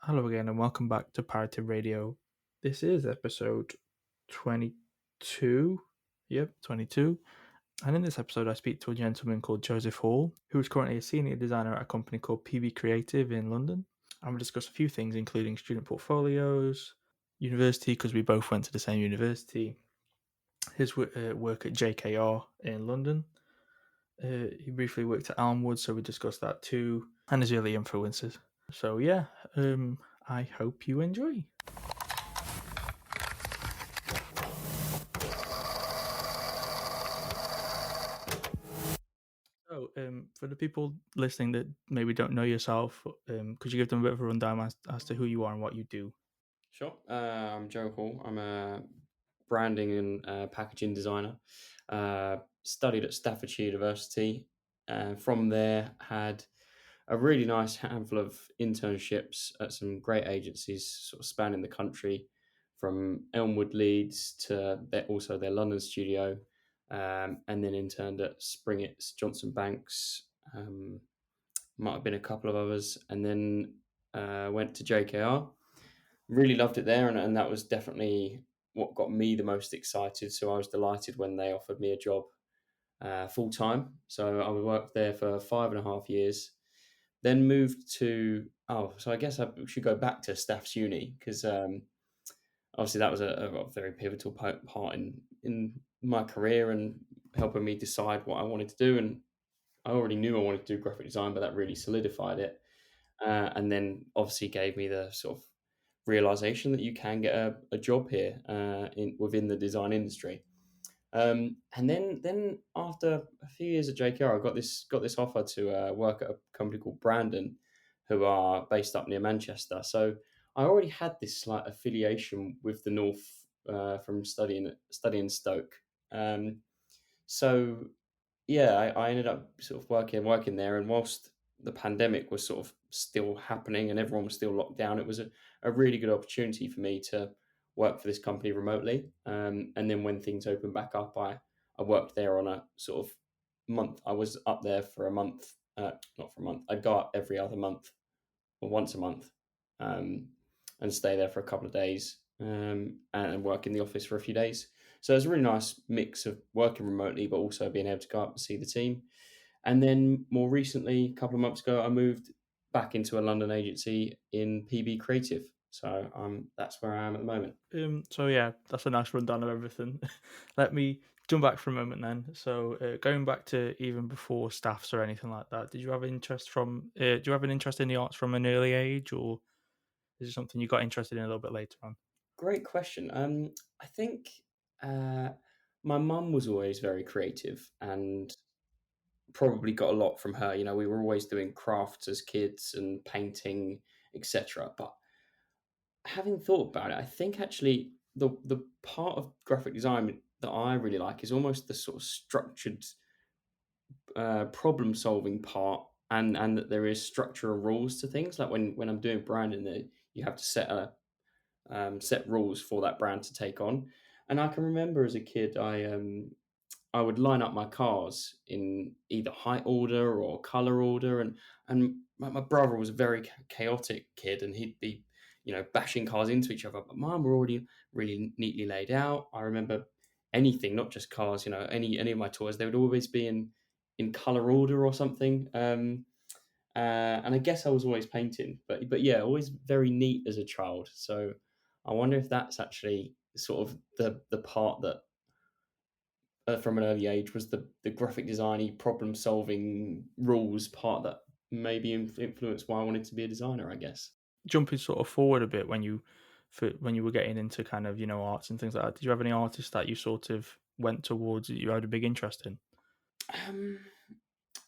Hello again, and welcome back to Parative Radio. This is episode 22. Yep, 22. And in this episode, I speak to a gentleman called Joseph Hall, who is currently a senior designer at a company called PB Creative in London. And we'll discuss a few things, including student portfolios, university, because we both went to the same university, his work at JKR in London. He briefly worked at Elmwood, so we discussed that too, and his early influences. So yeah, I hope you enjoy. So, for the people listening that maybe don't know yourself, could you give them a bit of a rundown as to who you are and what you do? Sure. I'm Joe Hall. I'm a branding and packaging designer. Studied at Staffordshire University. From there, had a really nice handful of internships at some great agencies, sort of spanning the country, from Elmwood, Leeds to also their London studio, and then interned at Springett's, Johnson Banks. Might have been a couple of others, and then went to JKR. Really loved it there, and that was definitely what got me the most excited. So I was delighted when they offered me a job full time. So I worked there for 5.5 years. Then moved to so I guess I should go back to Staff's Uni because obviously that was a very pivotal part in my career and helping me decide what I wanted to do. And I already knew I wanted to do graphic design, but that really solidified it. And then obviously gave me the sort of realization that you can get a job here within the design industry. And then after a few years at JKR, I got this offer to work at a company called Brandon, who are based up near Manchester. So I already had this slight affiliation with the North from studying Stoke. So yeah, I ended up sort of working there, and whilst the pandemic was sort of still happening and everyone was still locked down, it was a really good opportunity for me to work for this company remotely. And then when things opened back up, I worked there on a sort of month. I was up there for a month, not for a month. I'd go up every other month or once a month, um, and stay there for a couple of days, and work in the office for a few days. So it's a really nice mix of working remotely, but also being able to go up and see the team. And then more recently, a couple of months ago, I moved back into a London agency in PB Creative. So that's where I am at the moment. So yeah, that's a nice rundown of everything. Let me jump back for a moment then. So, going back to even before staffs or anything like that, did you have interest from? Do you have an interest in the arts from an early age, or is it something you got interested in a little bit later on? Great question. I think uh, my mum was always very creative and probably got a lot from her. You know, we were always doing crafts as kids and painting, etc. But having thought about it, I think actually the part of graphic design that I really like is almost the sort of structured problem solving part, and that there is structure and rules to things. Like when I'm doing branding, that you have to set rules for that brand to take on. And I can remember as a kid, I would line up my cars in either height order or color order, and my brother was a very chaotic kid, and he'd be, bashing cars into each other. But mine were already really neatly laid out. I remember anything, not just cars, any of my toys, they would always be in color order or something. And I guess I was always painting, but yeah, always very neat as a child. So I wonder if that's actually sort of the part that from an early age was the graphic designy problem solving rules part that maybe influenced why I wanted to be a designer, I guess. Jumping sort of forward a bit when you were getting into kind of arts and things like that. Did you have any artists that you sort of went towards that you had a big interest in? Um,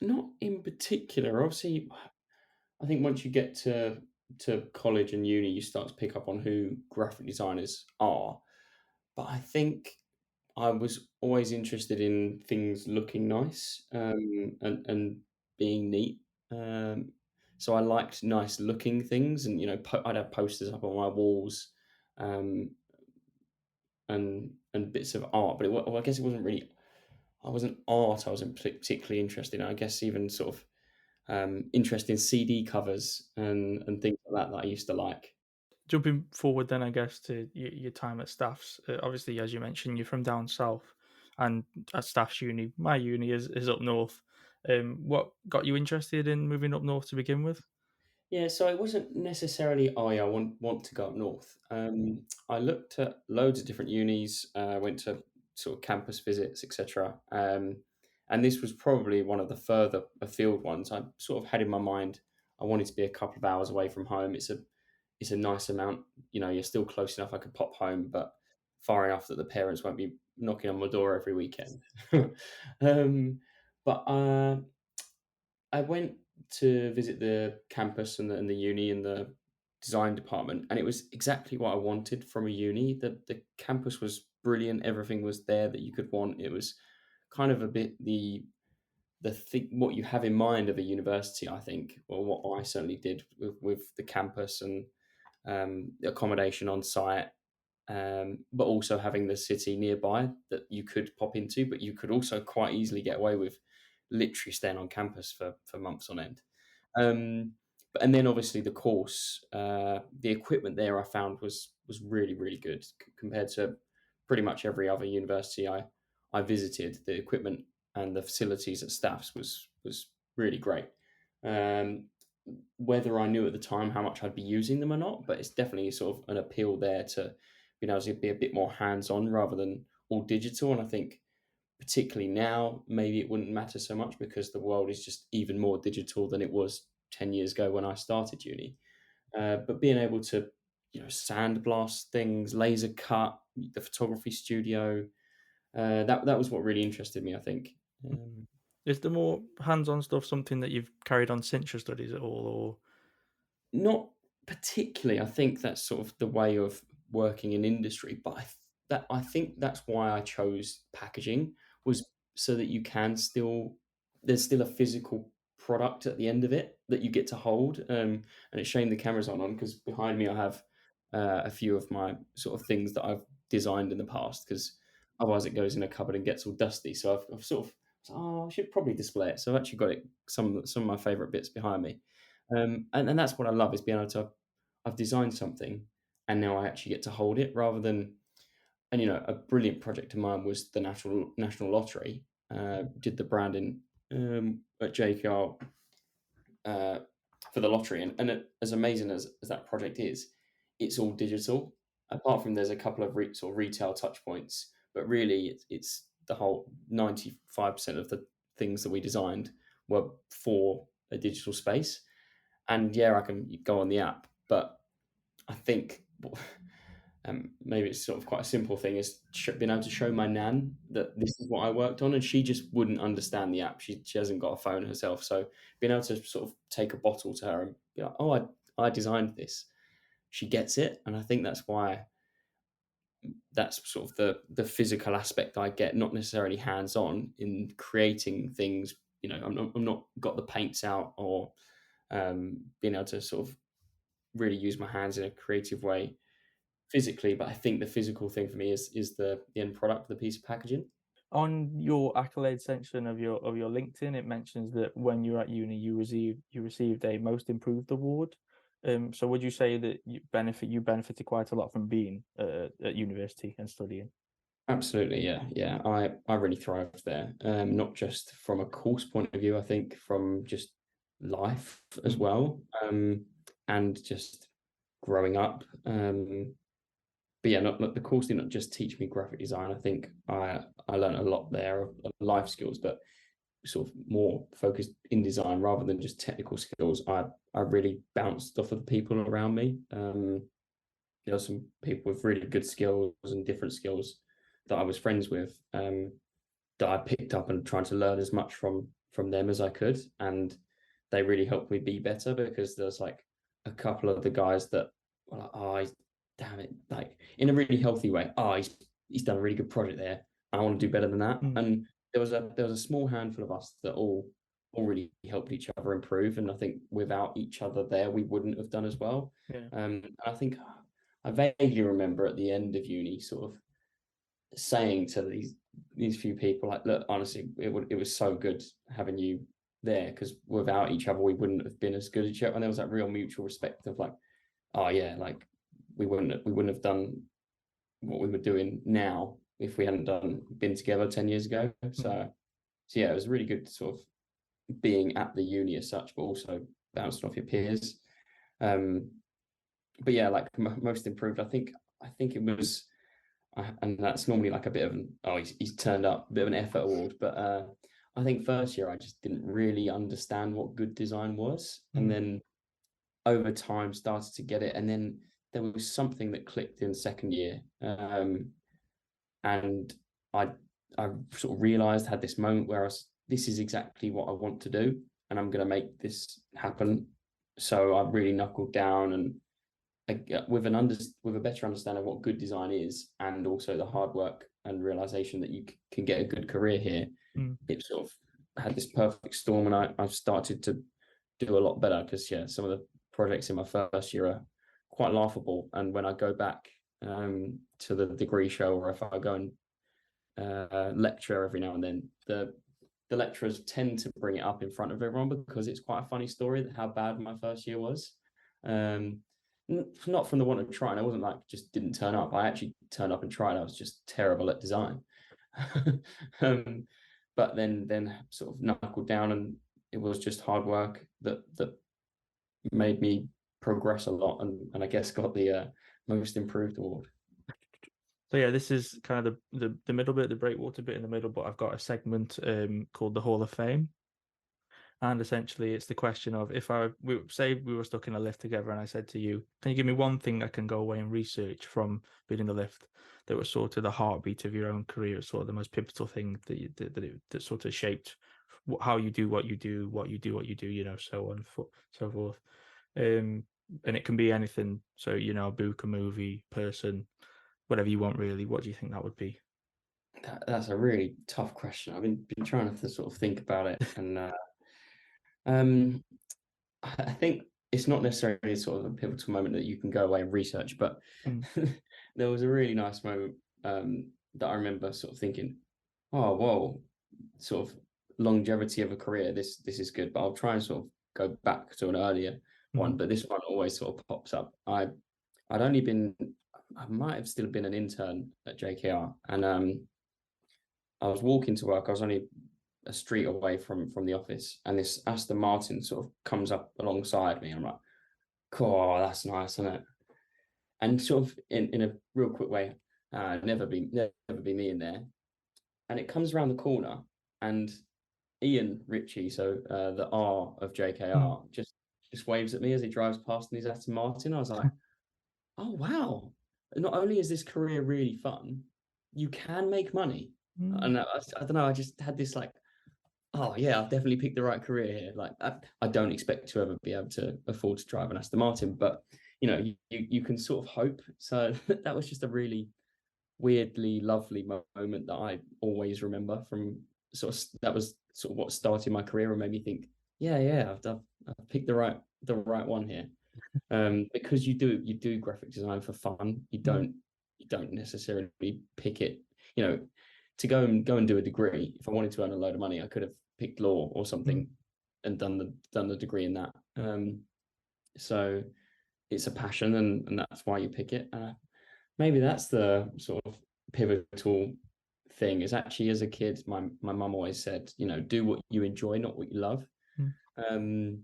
Not in particular. Obviously, I think once you get to college and uni, you start to pick up on who graphic designers are. But I think I was always interested in things looking nice, and being neat. So I liked nice looking things, and I'd have posters up on my walls, um, and bits of art. But well, I guess it wasn't really. I wasn't art. I wasn't particularly interested in. I guess even sort of interesting CD covers and things like that that I used to like. Jumping forward then, I guess, to your time at Staffs, obviously, as you mentioned, you're from down south, and at Staffs Uni, my uni is up north. What got you interested in moving up north to begin with? Yeah, so it wasn't necessarily, oh yeah, I want to go up north. I looked at loads of different unis, went to sort of campus visits, etc. And this was probably one of the further afield ones. I sort of had in my mind I wanted to be a couple of hours away from home. It's a nice amount, you're still close enough I could pop home, but far enough that the parents won't be knocking on my door every weekend. um, but I went to visit the campus and the uni and the design department, and it was exactly what I wanted from a uni. The campus was brilliant. Everything was there that you could want. It was kind of a bit what you have in mind of a university, I think, or what I certainly did with the campus and the accommodation on site, but also having the city nearby that you could pop into, but you could also quite easily get away with literally staying on campus for months on end. And then obviously the equipment there I found was really really good compared to pretty much every other university I visited. The equipment and the facilities at Staffs was really great. Um, Whether I knew at the time how much I'd be using them or not, but it's definitely sort of an appeal there to being able to be a bit more hands on rather than all digital. And I think particularly now, maybe it wouldn't matter so much because the world is just even more digital than it was 10 years ago when I started uni. But being able to, sandblast things, laser cut, the photography studio, that was what really interested me, I think. Is the more hands-on stuff something that you've carried on since your studies at all, or Not particularly. I think that's sort of the way of working in industry, but I think that's why I chose packaging was so that you can still there's still a physical product at the end of it that you get to hold. And it's shame the camera's on because behind me I have a few of my sort of things that I've designed in the past because otherwise it goes in a cupboard and gets all dusty. So I've sort of I should probably display it. So I've actually got it some of my favorite bits behind me. And that's what I love is being able to I've designed something and now I actually get to hold it rather than and a brilliant project of mine was the national lottery. Did the branding at JKR uh, for the lottery, and as amazing as that project is, it's all digital. Apart from there's a couple of sort of retail touch points, but really it's the whole 95% of the things that we designed were for a digital space. And yeah, I can go on the app, but I think maybe it's sort of quite a simple thing is being able to show my nan that this is what I worked on, and she just wouldn't understand the app. She hasn't got a phone herself, so being able to sort of take a bottle to her and be like, "Oh, I designed this," she gets it, and I think that's sort of the physical aspect I get, not necessarily hands on in creating things. I'm not got the paints out or being able to sort of really use my hands in a creative way physically, but I think the physical thing for me is the end product, the piece of packaging. on your accolade section of your LinkedIn, it mentions that when you were at uni, you received a most improved award. So would you say that you benefited quite a lot from being at university and studying? Absolutely, yeah, yeah. I really thrived there, not just from a course point of view. I think from just life as Mm, well, and just growing up. But yeah, not the course did not just teach me graphic design. I think I learned a lot there of life skills, but sort of more focused in design rather than just technical skills. I really bounced off of the people around me. Some people with really good skills and different skills that I was friends with, that I picked up and trying to learn as much from them as I could, and they really helped me be better because there's like a couple of the guys that were like, oh, damn it, like in a really healthy way. Oh, he's done a really good project there. I want to do better than that. mm, And there was a small handful of us that all really helped each other improve. And I think without each other there, we wouldn't have done as well. yeah. I think I vaguely remember at the end of uni, sort of saying to these few people, like, look, honestly, it was so good having you there, because without each other we wouldn't have been as good as each other. And there was that real mutual respect of like, oh yeah, like we wouldn't have done what we were doing now if we hadn't been together 10 years ago. Mm, So yeah, it was really good sort of being at the uni as such, but also bouncing off your peers. Um, but yeah, like most improved, I think it was, and that's normally like a bit of an, oh, he's turned up, a bit of an effort award. But I think first year I just didn't really understand what good design was, and mm, then over time started to get it, and then there was something that clicked in second year, and I I sort of realized, had this moment where this is exactly what I want to do, and I'm going to make this happen. So I really knuckled down, and with a better understanding of what good design is, and also the hard work and realization that you can get a good career here, mm, it sort of had this perfect storm, and I've started to do a lot better, because yeah, some of the projects in my first year are quite laughable, and when I go back to the degree show, or if I go and lecture every now and then, the lecturers tend to bring it up in front of everyone, because it's quite a funny story that how bad my first year was. Um, Not from the want of trying. I wasn't like just didn't turn up. I actually turned up and tried. I was just terrible at design. um, but then sort of knuckled down, and it was just hard work that made me progress a lot, and I guess got the most improved award. So yeah, this is kind of the middle bit, the breakwater bit in the middle, but I've got a segment called the Hall of Fame. And essentially, it's the question of if say we were stuck in a lift together, and I said to you, "Can you give me one thing I can go away and research from being in the lift that was sort of the heartbeat of your own career, sort of the most pivotal thing that sort of shaped how you do what you do, what you do, so on, so forth." Um, and it can be anything. So a book, a movie, person, whatever you want, really. What do you think that would be? That's a really tough question. I've been trying to sort of think about it, and um, I think it's not necessarily sort of a pivotal moment that you can go away and research, but Mm, there was a really nice moment that I remember sort of thinking, oh, whoa, sort of longevity of a career. This is good, but I'll try and sort of go back to an earlier one. mm, But this one always sort of pops up. I'd only been, I might have still been an intern at JKR, and I was walking to work. I was only a street away from the office, and this Aston Martin sort of comes up alongside me. I'm like, "Cool, that's nice, isn't it?" And sort of in a real quick way, never be me in there. And it comes around the corner, and Ian Ritchie, so the R of mm, JKR, just waves at me as he drives past in his Aston Martin. I was like, "Oh wow! Not only is this career really fun, you can make money." mm, And I don't know. I just had this like, oh yeah, I've definitely picked the right career here. Like I don't expect to ever be able to afford to drive an Aston Martin, but you can sort of hope. So that was just a really weirdly lovely moment that I always remember from that was sort of what started my career and made me think, yeah, I've picked the right one here. Because you do graphic design for fun. mm, You don't necessarily pick it, you know, to go and do a degree. If I wanted to earn a load of money, I could have picked law or mm, something and done the degree in that. So it's a passion, and that's why you pick it. Maybe that's the sort of pivotal thing. Is actually, as a kid, my mum always said, do what you enjoy, not what you love. mm, Um,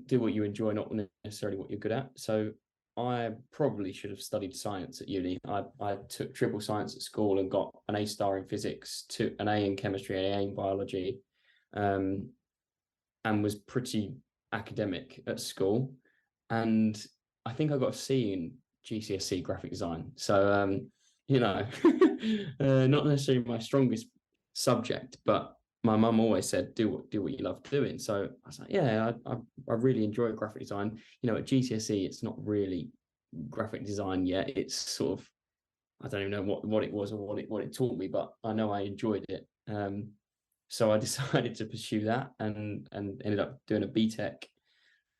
do what you enjoy, not necessarily what you're good at. So I probably should have studied science at uni. I took triple science at school and got an A star in physics, an A in chemistry, an A in biology, um, and was pretty academic at school. And I think I got a C in GCSE graphic design. So not necessarily my strongest subject, but my mum always said, do what you love doing. So I was like, yeah, I really enjoy graphic design. At GCSE, it's not really graphic design yet. It's sort of, I don't even know what it was or what it taught me, but I know I enjoyed it. So I decided to pursue that, and ended up doing a BTEC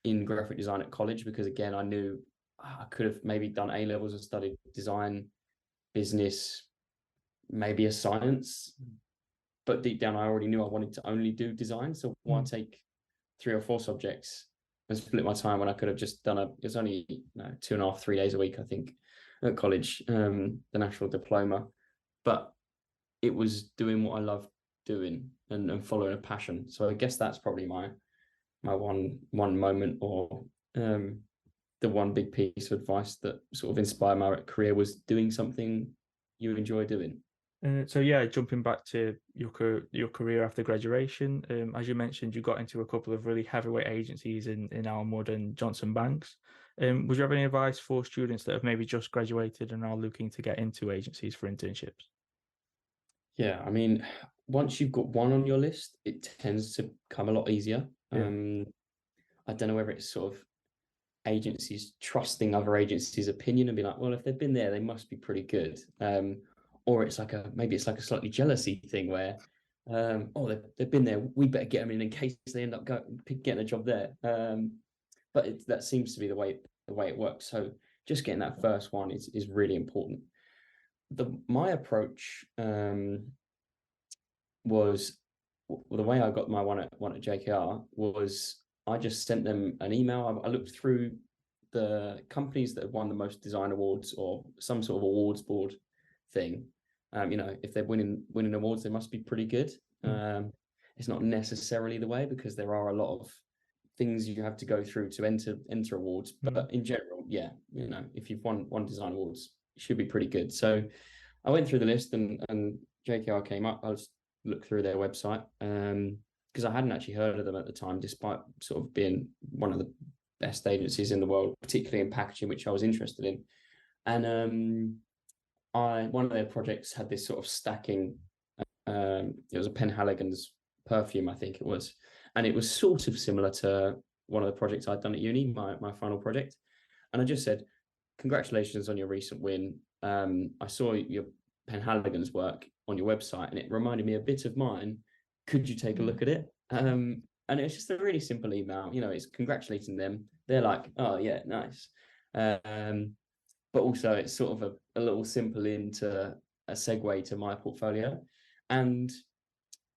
in graphic design at college, because again I knew I could have maybe done A levels and studied design, business, maybe a science, but deep down, I already knew I wanted to only do design. So why Mm. take 3 or 4 subjects and split my time when I could have just done it was only 2.5, 3 days a week, I think, at college, the national diploma. But it was doing what I loved doing and following a passion. So I guess that's probably my one moment or the one big piece of advice that sort of inspired my career was doing something you enjoy doing. So yeah, jumping back to your career after graduation, as you mentioned, you got into a couple of really heavyweight agencies in Almwood and Johnson Banks. Would you have any advice for students that have maybe just graduated and are looking to get into agencies for internships? Yeah, I mean, once you've got one on your list, it tends to come a lot easier. Yeah. I don't know whether it's sort of agencies trusting other agencies' opinion and be like, well, if they've been there, they must be pretty good. Or it's like maybe it's like a slightly jealousy thing where, oh, they've been there, we better get them in case they end up getting a job there. But that seems to be the way it works. So just getting that first one is really important. My approach was the way I got my one at JKR was I just sent them an email. I looked through the companies that have won the most design awards or some sort of awards board thing. If they're winning awards, they must be pretty good. Mm. It's not necessarily the way because there are a lot of things you have to go through to enter awards. Mm. But in general, yeah, if you've won design awards, it should be pretty good. So I went through the list and JKR came up. I was look through their website because I hadn't actually heard of them at the time, despite sort of being one of the best agencies in the world, particularly in packaging, which I was interested in. And I one of their projects had this sort of stacking. It was a Penhaligon's perfume, I think it was, and it was sort of similar to one of the projects I'd done at uni, my final project. And I just said, congratulations on your recent win. I saw your Penhaligon's work on your website and it reminded me a bit of mine. Could you take a look at it? And it's just a really simple email. It's congratulating them. They're like, oh, yeah, nice. Um, but also it's sort of a little simple into a segue to my portfolio. And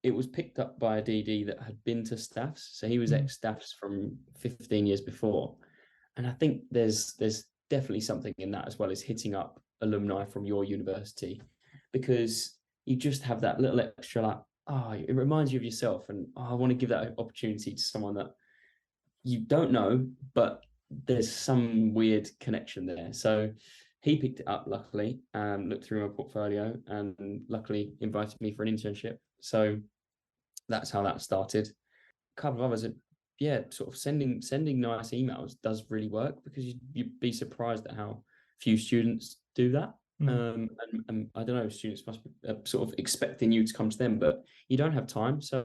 it was picked up by a DD that had been to staffs. So he was Mm. ex staffs from 15 years before. And I think there's definitely something in that as well as hitting up alumni from your university because you just have that little extra like, oh, it reminds you of yourself. And I want to give that opportunity to someone that you don't know, but there's some weird connection there. So he picked it up, luckily, looked through my portfolio and luckily invited me for an internship. So that's how that started. A couple of others are, yeah, sort of sending nice emails does really work because you'd be surprised at how few students do that. Mm. And I don't know, students must be sort of expecting you to come to them, but you don't have time. So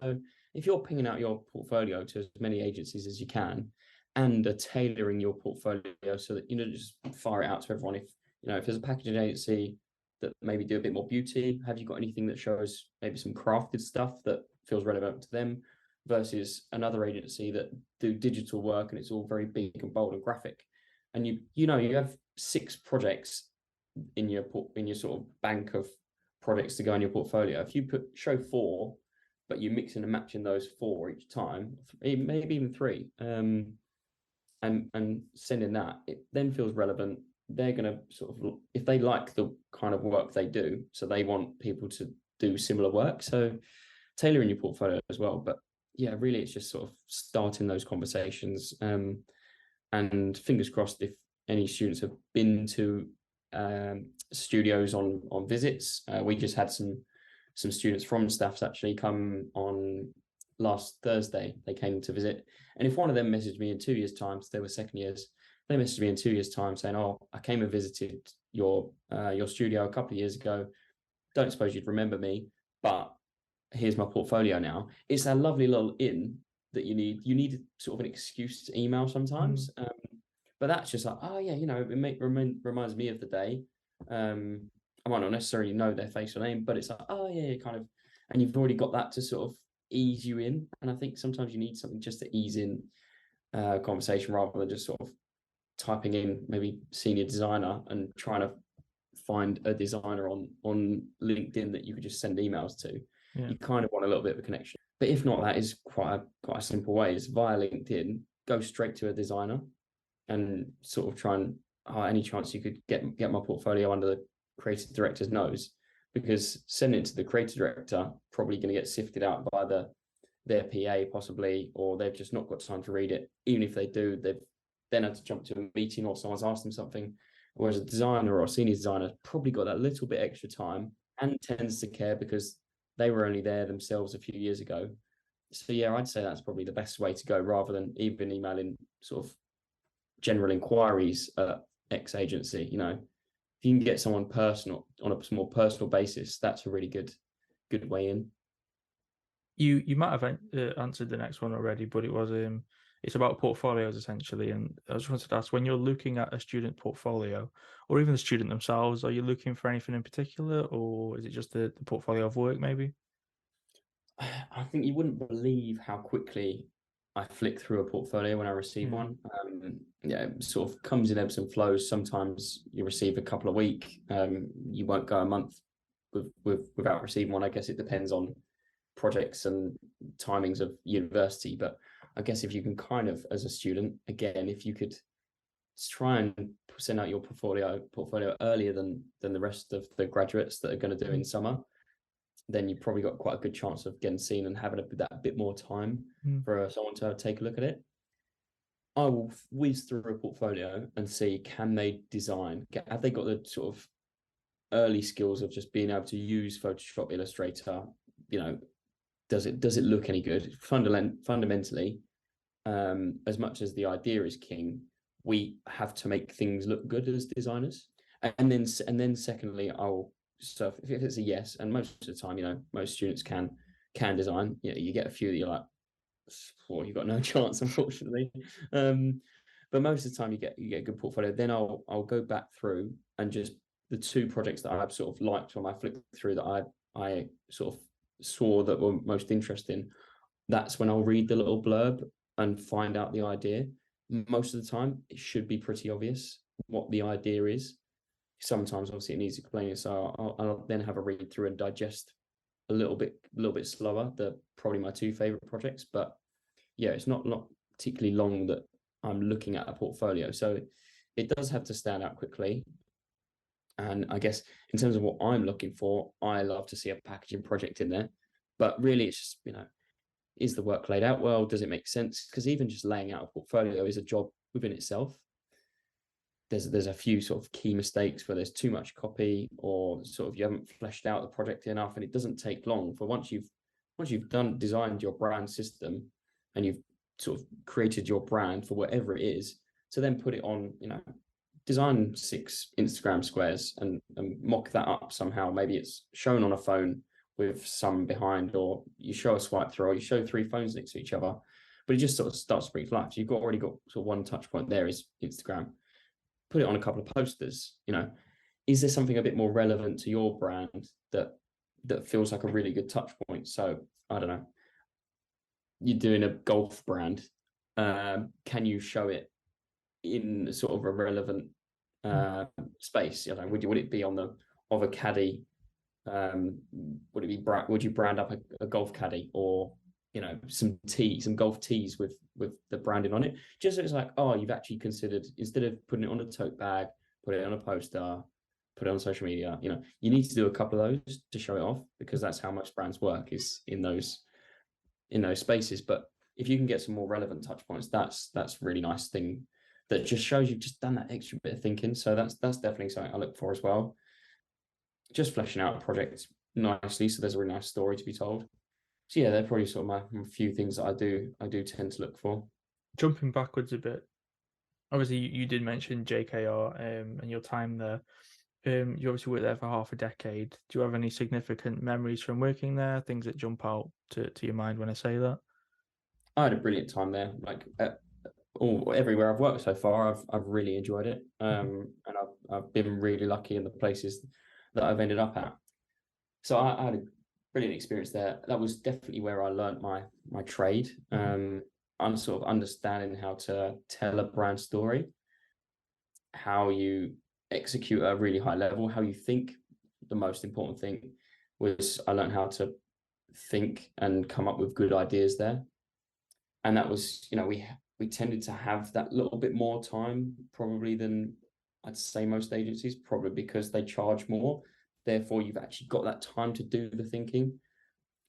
if you're pinging out your portfolio to as many agencies as you can and are tailoring your portfolio so that, just fire it out to everyone. If there's a packaging agency that maybe do a bit more beauty, have you got anything that shows maybe some crafted stuff that feels relevant to them? Versus another agency that do digital work and it's all very big and bold and graphic. And you have 6 projects in your sort of bank of projects to go in your portfolio. If you show 4, but you mix and match in those 4 each time, maybe even 3, and sending that, it then feels relevant. They're going to sort of, if they like the kind of work they do, so they want people to do similar work. So tailoring your portfolio as well. But yeah, really, it's just sort of starting those conversations. And fingers crossed, if any students have been to studios on visits, we just had some students from staffs actually come on last Thursday. They came to visit, and if one of them messaged me in 2 years' time, so they were second years, they messaged me in 2 years' time saying, "Oh, I came and visited your studio a couple of years ago. Don't suppose you'd remember me, but here's my portfolio now." It's that lovely little in that you need. You need sort of an excuse to email Mm. sometimes. But that's just like, oh yeah, reminds me of the day. I might not necessarily know their face or name, but it's like, oh yeah, kind of, and you've already got that to sort of ease you in. And I think sometimes you need something just to ease in conversation rather than just sort of typing in maybe senior designer and trying to find a designer on LinkedIn that you could just send emails to. Yeah. You kind of want a little bit of a connection. But if not, that is quite a simple way. It's via LinkedIn. Go straight to a designer and sort of try and any chance you could get my portfolio under the creative director's nose, because sending it to the creative director probably going to get sifted out by their PA possibly, or they've just not got time to read it. Even if they do, they've then had to jump to a meeting or someone's asked them something. Whereas a designer or a senior designer probably got that little bit extra time and tends to care because they were only there themselves a few years ago. So yeah, I'd say that's probably the best way to go, rather than even emailing sort of general inquiries at X agency. If you can get someone personal on a more personal basis, that's a really good way in. You might have answered the next one already, but it's about portfolios essentially. And I just wanted to ask, when you're looking at a student portfolio, or even the student themselves, are you looking for anything in particular, or is it just the portfolio of work maybe? I think you wouldn't believe how quickly I flick through a portfolio when I receive Yeah. one. Yeah, it sort of comes in ebbs and flows. Sometimes you receive a couple of week. You won't go a month without receiving one. I guess it depends on projects and timings of university. But I guess if you can kind of, as a student, again, if you could try and send out your portfolio earlier than the rest of the graduates that are going to do in Mm. summer, then you've probably got quite a good chance of getting seen and having that bit more time Mm. for someone to take a look at it. I will whiz through a portfolio and see, can they design? Have they got the sort of early skills of just being able to use Photoshop, Illustrator? You know, does it look any good? Fundamentally, as much as the idea is king, we have to make things look good as designers. And then secondly, if it's a yes, and most of the time, most students can design. You get a few that you're like, well, you've got no chance, unfortunately. Um, but most of the time, you get a good portfolio. Then I'll go back through and just the two projects that I've sort of liked on my flick through that I sort of saw that were most interesting. That's when I'll read the little blurb and find out the idea. Most of the time, it should be pretty obvious what the idea is. Sometimes, obviously, it needs explaining, so I'll then have a read through and digest a little bit slower. They're probably my two favorite projects, but yeah, it's not particularly long that I'm looking at a portfolio, so it does have to stand out quickly. And I guess in terms of what I'm looking for, I love to see a packaging project in there, but really, it's just is the work laid out well? Does it make sense? Because even just laying out a portfolio is a job within itself. There's a few sort of key mistakes where there's too much copy, or sort of you haven't fleshed out the project enough, and it doesn't take long for once you've designed your brand system and you've sort of created your brand for whatever it is, to then put it on, design 6 Instagram squares and mock that up somehow. Maybe it's shown on a phone with some behind, or you show a swipe through, or you show 3 phones next to each other, but it just sort of starts to breathe life. So you've already got sort of one touch point there is Instagram. Put it on a couple of posters. Is there something a bit more relevant to your brand that feels like a really good touch point? So I don't know, you're doing a golf brand. Can you show it in sort of a relevant Mm. uh, space? Would it be on the of a caddy? Would you brand up a golf caddy, or some golf tees with the branding on it? Just so it's like, oh, you've actually considered, instead of putting it on a tote bag, put it on a poster, put it on social media. You need to do a couple of those to show it off, because that's how most brands work, is in those spaces. But if you can get some more relevant touch points, that's a really nice thing that just shows you've just done that extra bit of thinking. So that's definitely something I look for as well. Just fleshing out a project nicely, so there's a really nice story to be told. So yeah, they're probably sort of my few things that I do tend to look for. Jumping backwards a bit, obviously you did mention JKR and your time there. You obviously worked there for half a decade. Do you have any significant memories from working there? Things that jump out to your mind when I say that? I had a brilliant time there. Like everywhere I've worked so far, I've really enjoyed it. Mhm. And I've been really lucky in the places that I've ended up at. So I had a brilliant experience there. That was definitely where I learnt my trade. Mhm. I'm sort of understanding how to tell a brand story, how you execute at a really high level, how you think. The most important thing was I learned how to think and come up with good ideas there. And that was, we tended to have that little bit more time probably than I'd say most agencies, probably because they charge more. Therefore, you've actually got that time to do the thinking.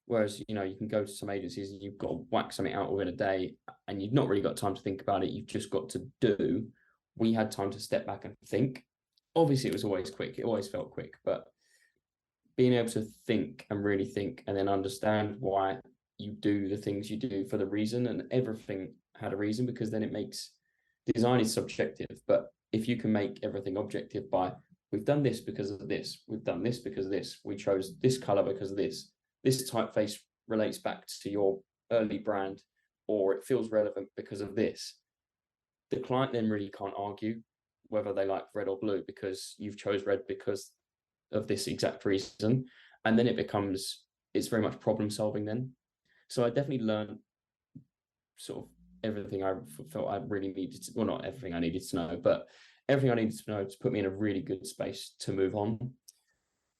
Whereas, you can go to some agencies and you've got to whack something out within a day and you've not really got time to think about it. You've just got to do. We had time to step back and think. Obviously, it was always quick. It always felt quick, but being able to think and really think and then understand why you do the things you do for the reason, and everything had a reason, because then it makes design is subjective. But if you can make everything objective by, we've done this because of this, we've done this because of this, we chose this color because of this typeface relates back to your early brand, or it feels relevant because of this, the client then really can't argue whether they like red or blue, because you've chose red because of this exact reason. And then it's very much problem solving then. So I definitely learned sort of everything I felt I really needed to, well, not everything I needed to know, but everything I needed to know to put me in a really good space to move on.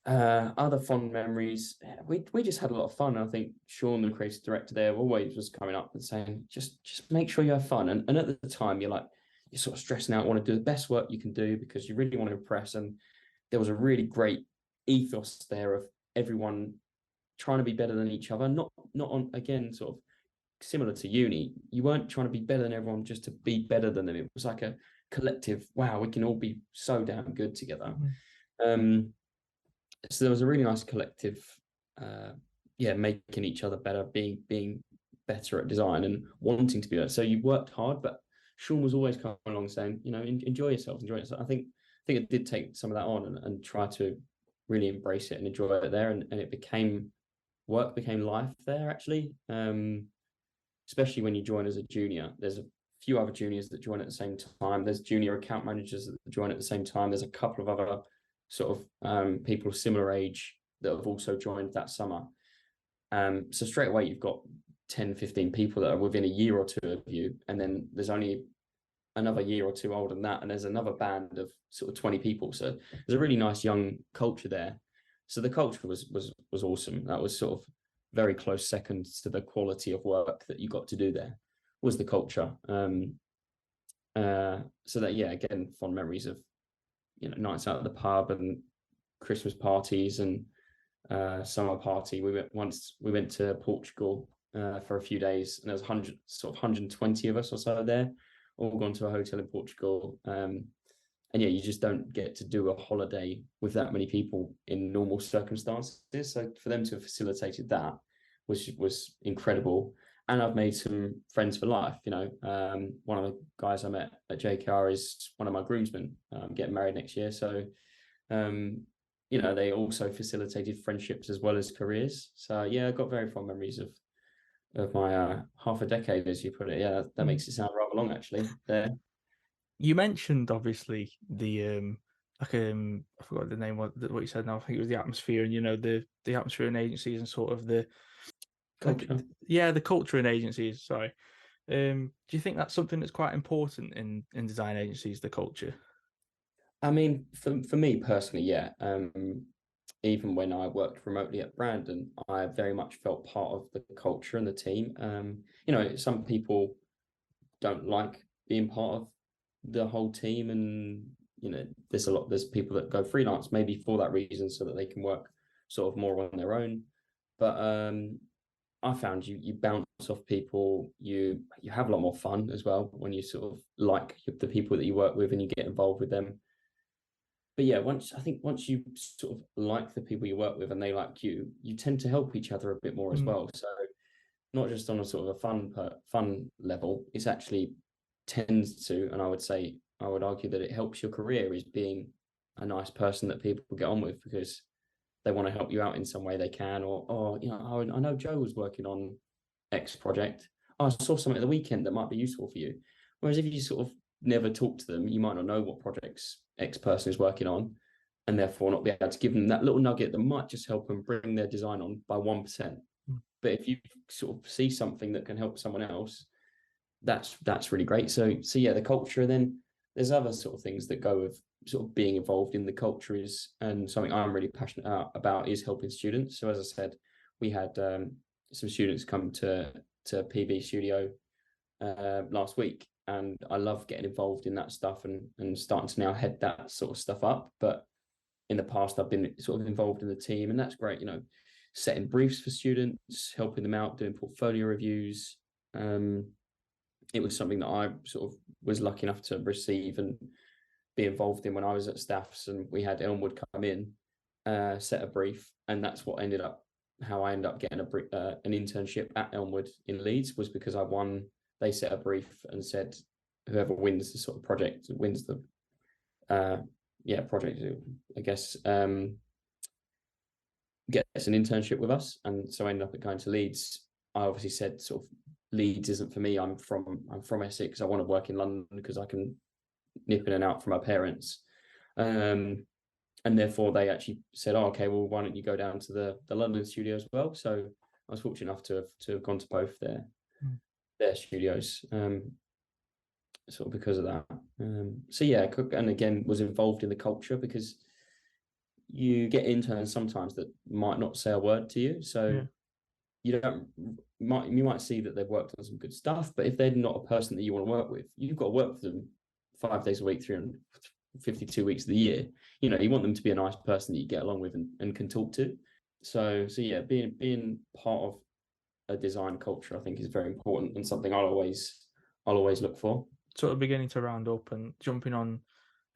Other fond memories, we just had a lot of fun. I think Sean, the creative director there, always was coming up and saying, just make sure you have fun. And at the time, you're sort of stressing out, want to do the best work you can do because you really want to impress. And there was a really great ethos there of everyone trying to be better than each other. Not on, again, sort of similar to uni. You weren't trying to be better than everyone just to be better than them. It was like a collective. Wow, we can all be so damn good together. Mhm. So there was a really nice collective, uh, yeah, making each other better, being better at design and wanting to be better. So you worked hard, but Sean was always coming along saying, enjoy yourself, enjoy it. So I think it did take some of that on, and try to really embrace it and enjoy it there, and it became work became life there actually. Especially when you join as a junior. There's a few other juniors that join at the same time. There's junior account managers that join at the same time. There's a couple of other sort of people of similar age that have also joined that summer. So straight away, you've got 10, 15 people that are within a year or two of you. And then there's only another year or two older than that. And there's another band of sort of 20 people. So there's a really nice young culture there. So the culture was awesome. That was sort of very close second to the quality of work that you got to do there, was the culture. So that, yeah, again, fond memories of nights out at the pub and Christmas parties and summer party. We went to Portugal for a few days, and there was 120 of us or so there, all gone to a hotel in Portugal. And yeah, you just don't get to do a holiday with that many people in normal circumstances. So for them to have facilitated that was incredible. And I've made some friends for life. One of the guys I met at JKR is one of my groomsmen. Getting married next year, so they also facilitated friendships as well as careers. So yeah, I got very fond memories of my half a decade, as you put it. Yeah, that Mm. makes it sound rather long, actually. There. You mentioned obviously the I forgot the name what you said now. I think it was the atmosphere, and the atmosphere in agencies and sort of the Culture. yeah, the culture in agencies. Sorry. Do you think that's something that's quite important in design agencies, the culture? I mean, for me personally, yeah. Even when I worked remotely at Brandon, I very much felt part of the culture and the team. Some people don't like being part of the whole team, and there's people that go freelance maybe for that reason, so that they can work sort of more on their own. But I found you bounce off people, you have a lot more fun as well when you sort of like the people that you work with and you get involved with them. But yeah, once you sort of like the people you work with and they like you, you tend to help each other a bit more as Mm, well. So not just on a sort of a fun level, it's actually tends to, and I would argue that it helps your career, is being a nice person that people get on with, because they want to help you out in some way they can. Or I know Joe was working on X project. Oh, I saw something at the weekend that might be useful for you. Whereas if you sort of never talk to them, you might not know what projects X person is working on, and therefore not be able to give them that little nugget that might just help them bring their design on by 1%. mm, But if you sort of see something that can help someone else, that's really great. So yeah, the culture. And then there's other sort of things that go with sort of being involved in the culture, and something I'm really passionate about is helping students. So as I said, we had some students come to PB Studio last week, and I love getting involved in that stuff and starting to now head that sort of stuff up. But in the past, I've been sort of involved in the team, and that's great. Setting briefs for students, helping them out, doing portfolio reviews. It was something that I sort of was lucky enough to receive and be involved in when I was at Staffs, and we had Elmwood come in, set a brief, and that's what ended up how I ended up getting an internship at Elmwood in Leeds, was because I won. They set a brief and said whoever wins the sort of project wins the project, I guess, gets an internship with us, and so I ended up going to Leeds. I obviously said sort of Leeds isn't for me. I'm from Essex. I want to work in London because I can nip in and out from my parents. And therefore they actually said, oh, okay, well, why don't you go down to the London studio as well? So I was fortunate enough to have gone to both their studios, sort of because of that. So yeah, and again was involved in the culture, because you get interns sometimes that might not say a word to you. So Yeah. you might see that they've worked on some good stuff, but if they're not a person that you want to work with, you've got to work with them 5 days a week, 352 weeks of the year. You want them to be a nice person that you get along with and can talk to. So yeah, being part of a design culture, I think, is very important and something I'll always look for. Sort of beginning to round up and jumping on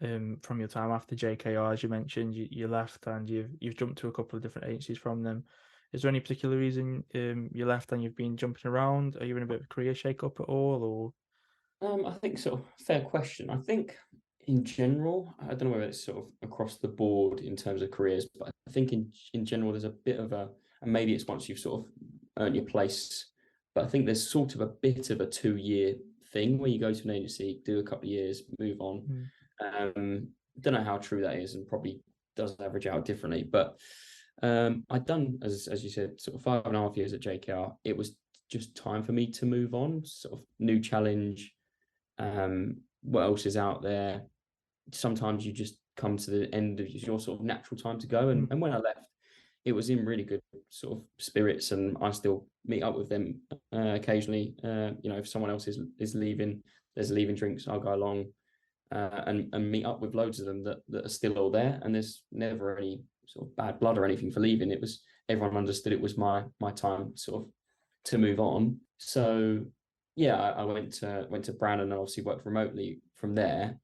from your time after JKR, as you mentioned, you left and you've jumped to a couple of different agencies from them. Is there any particular reason you left and you've been jumping around? Are you in a bit of a career shake-up at all, or? I think sort of fair question. I think in general, I don't know whether it's sort of across the board in terms of careers, but I think in general there's a bit of and maybe it's once you've sort of earned your place, but I think there's sort of a bit of a 2-year thing where you go to an agency, do a couple of years, move on. Don't know how true that is, and probably does average out differently, but I'd done, as you said, sort of 5.5 years at JKR. It was just time for me to move on, sort of new challenge. What else is out there? Sometimes you just come to the end of your sort of natural time to go. And when I left, it was in really good sort of spirits, and I still meet up with them occasionally. If someone else is leaving, there's leaving drinks, I'll go along and meet up with loads of them that are still all there. And there's never any sort of bad blood or anything for leaving. It was, everyone understood it was my time sort of to move on. So yeah, I went to Brandon and obviously worked remotely from there.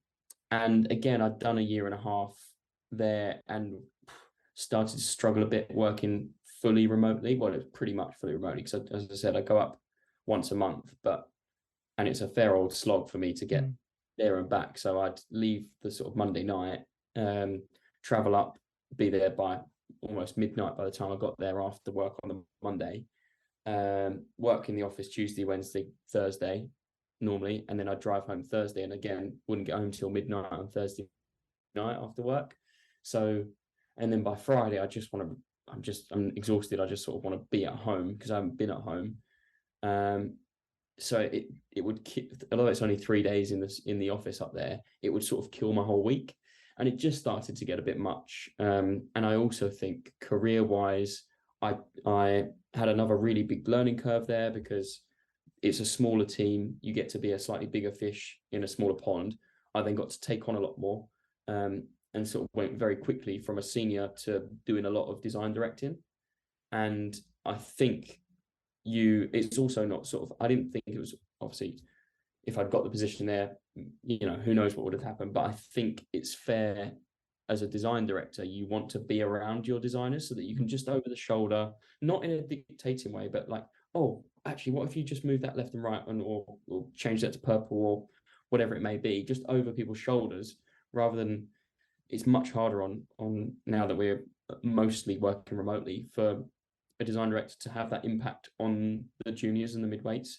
And again, I'd done a year and a half there and started to struggle a bit working fully remotely. Well, it was pretty much fully remotely, because as I said, I go up once a month, and it's a fair old slog for me to get there and back. So I'd leave the sort of Monday night, travel up, be there by almost midnight by the time I got there after work on the Monday. Work in the office Tuesday, Wednesday, Thursday normally, and then I'd drive home Thursday, and again wouldn't get home till midnight on Thursday night after work. So, and then by Friday I'm exhausted. I just sort of want to be at home because I haven't been at home. So it would, although it's only 3 days in the office up there, it would sort of kill my whole week, and it just started to get a bit much. And I also think career wise, I had another really big learning curve there, because it's a smaller team. You get to be a slightly bigger fish in a smaller pond. I then got to take on a lot more, and sort of went very quickly from a senior to doing a lot of design directing. And I think it's also not sort of, I didn't think it was, obviously, if I'd got the position there, who knows what would have happened. But I think it's fair, as a design director, you want to be around your designers so that you can just over the shoulder, not in a dictating way, but like, oh, actually, what if you just move that left and right, or change that to purple, or whatever it may be, just over people's shoulders, rather than, it's much harder on now that we're mostly working remotely, for a design director to have that impact on the juniors and the midweights,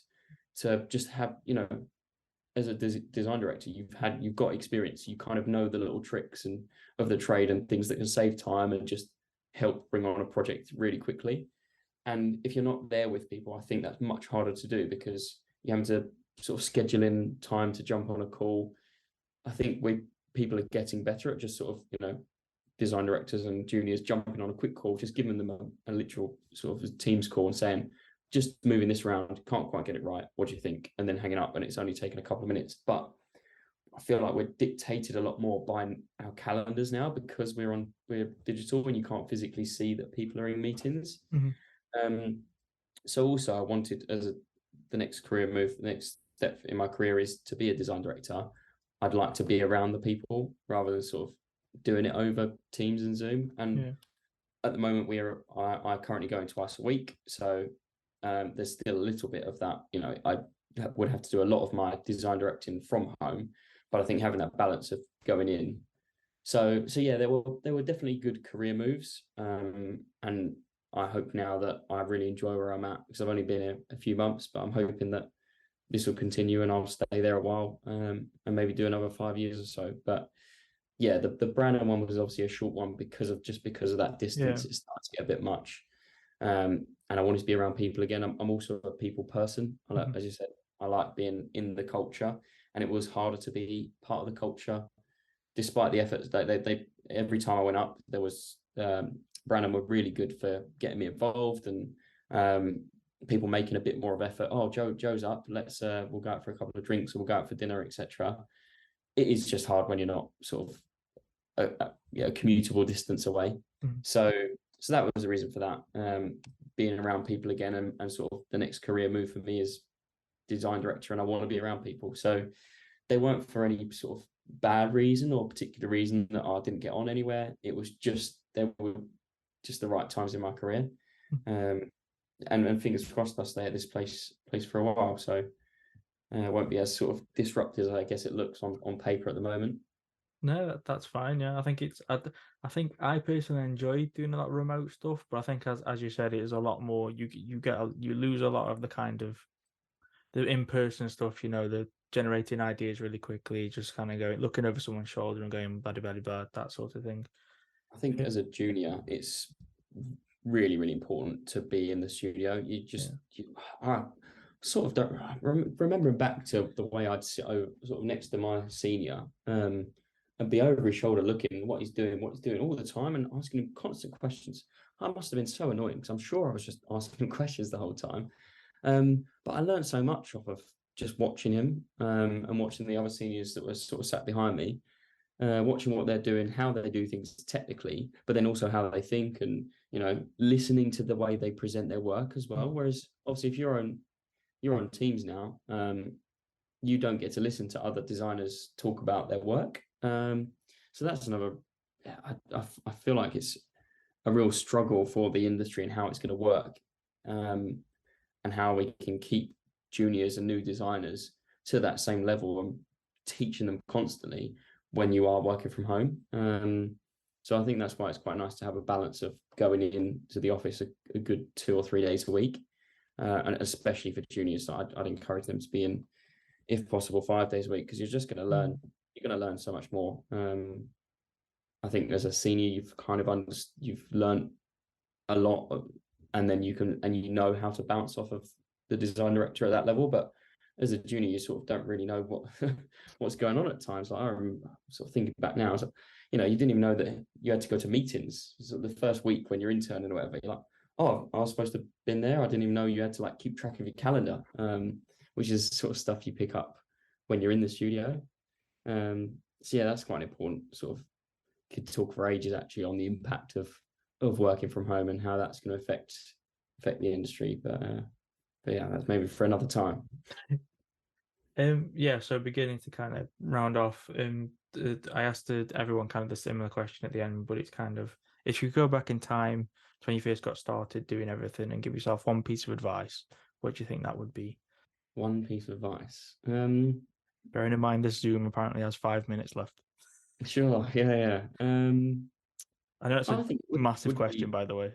to just have, as a design director, you've got experience. You kind of know the little tricks and of the trade and things that can save time and just help bring on a project really quickly. And if you're not there with people, I think that's much harder to do, because you have to sort of schedule in time to jump on a call. I think people are getting better at just sort of, design directors and juniors jumping on a quick call, just giving them a literal sort of a Teams call and saying, just moving this around, can't quite get it right. What do you think? And then hanging up, and it's only taken a couple of minutes. But I feel like we're dictated a lot more by our calendars now because we're digital and you can't physically see that people are in meetings. Mhm. Um, so also I wanted the next career move, the next step in my career is to be a design director. I'd like to be around the people rather than sort of doing it over Teams and Zoom. And Yeah. at the moment, I currently going twice a week, so there's still a little bit of that. I would have to do a lot of my design directing from home, but I think having that balance of going in. So yeah, there were definitely good career moves, and I hope now that I really enjoy where I'm at because I've only been here a few months, but I'm hoping that this will continue and I'll stay there a while, and maybe do another 5 years or so. But yeah, the Brandon one was obviously a short one because of that Yeah. distance. It starts to get a bit much, and I wanted to be around people again. I'm also a people person. Mhm. As you said, I like being in the culture, and it was harder to be part of the culture despite the efforts that they every time I went up, there was Brandon were really good for getting me involved and people making a bit more of effort. Oh, Joe's up. Let's we'll go out for a couple of drinks or we'll go out for dinner, etc. It is just hard when you're not sort of a commutable distance away. Mhm. So so that was the reason for that. Being around people again and sort of the next career move for me is design director, and I want to be around people. So they weren't for any sort of bad reason or particular reason that I didn't get on anywhere. It was just there were just the right times in my career. Mhm. Um, and fingers crossed I'll stay at this place for a while. So it won't be as sort of disruptive as I guess it looks on paper at the moment. No, that's fine. Yeah, I think I think I personally enjoy doing a lot of remote stuff, but I think as you said, it is a lot more. You lose a lot of the kind of the in person stuff. The generating ideas really quickly, just kind of going looking over someone's shoulder and going blah blah blah that sort of thing. I think Yeah, as a junior, it's really, really important to be in the studio. yeah, I sort of don't remembering back to the way I'd sit over, sort of next to my senior, and be over his shoulder looking what he's doing all the time, and asking him constant questions. I must have been so annoying because I'm sure I was just asking him questions the whole time. But I learned so much off of just watching him, and watching the other seniors that were sort of sat behind me, watching what they're doing, how they do things technically, but then also how they think and listening to the way they present their work as mm, well. Whereas obviously if you're on teams now, you don't get to listen to other designers talk about their work. So that's another. Yeah, I feel like it's a real struggle for the industry and how it's going to work. And how we can keep juniors and new designers to that same level and teaching them constantly when you are working from home. So I think that's why it's quite nice to have a balance of going into the office a good 2 or 3 days a week, and especially for juniors. So I'd encourage them to be in, if possible, 5 days a week because you're just going to learn. mm, You're going to learn so much more. I think as a senior, you've kind of you've learned a lot of, and then you know how to bounce off of the design director at that level. But as a junior, you sort of don't really know what what's going on at times. Like I'm sort of thinking back now, so you didn't even know that you had to go to meetings. So the first week when you're interning or whatever, you're like, oh, I was supposed to have been there. I didn't even know you had to like keep track of your calendar, which is sort of stuff you pick up when you're in the studio. So yeah, that's quite important. Sort of could talk for ages actually on the impact of working from home and how that's going to affect the industry. But yeah, that's maybe for another time. yeah. So beginning to kind of round off, I asked everyone kind of the similar question at the end, but it's kind of if you go back in time to when you first got started doing everything and give yourself one piece of advice, what do you think that would be? One piece of advice. Bearing in mind this Zoom apparently has 5 minutes left. Sure, yeah, yeah. I know it's I a think it massive would question, be, by the way.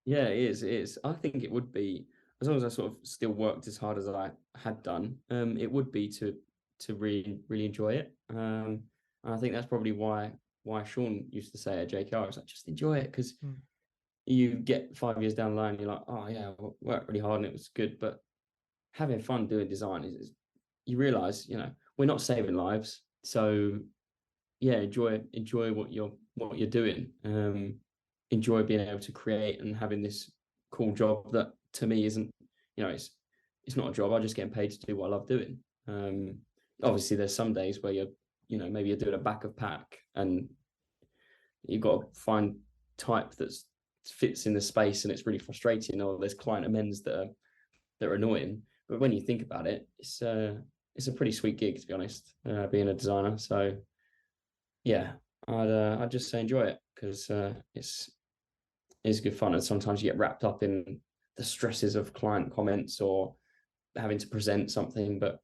yeah, it is, it is. I think it would be, as long as I sort of still worked as hard as I had done, it would be to really, really enjoy it. And I think that's probably why Sean used to say at JKR, it's like just enjoy it because Mm, you get 5 years down the line, you're like, oh yeah, I worked really hard and it was good. But having fun doing design is you realize, we're not saving lives. So yeah, enjoy what what you're doing. Enjoy being able to create and having this cool job that to me isn't, it's not a job. I'm just getting paid to do what I love doing. Obviously, there's some days where maybe you're doing a back of pack and you've got to find type that fits in the space and it's really frustrating, or there's client amends that are annoying. But when you think about it, it's a pretty sweet gig, to be honest, being a designer. So yeah, I'd just say enjoy it because it's good fun. And sometimes you get wrapped up in the stresses of client comments or having to present something, but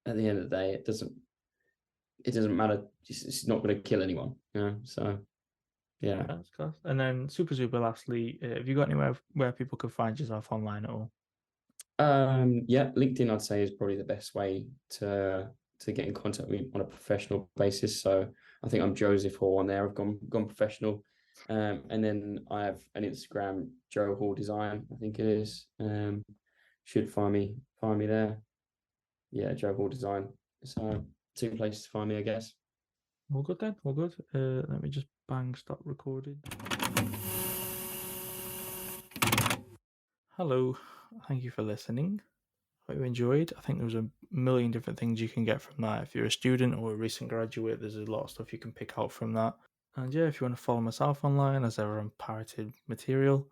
at the end of the day, it doesn't matter. It's not going to kill anyone, So yeah. That's class. And then super lastly, have you got anywhere where people can find yourself online at all? Yeah, LinkedIn I'd say is probably the best way to get in contact with me on a professional basis. So I think I'm Joseph Hall on there. I've gone professional. And then I have an Instagram, Joe Hall Design, I think it is. Should find me there. Yeah, Joe Hall Design. So two places to find me, I guess. All good then. All good. Let me just bang stop recording. Hello. Thank you for listening. Hope you enjoyed. I think there was a million different things you can get from that. If you're a student or a recent graduate, there's a lot of stuff you can pick out from that. And yeah, if you want to follow myself online, as ever, I'm Pirated Material.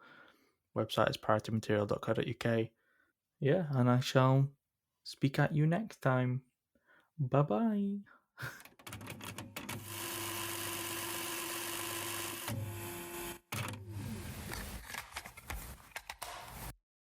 Website is piratedmaterial.co.uk. Yeah, and I shall speak at you next time. Bye bye.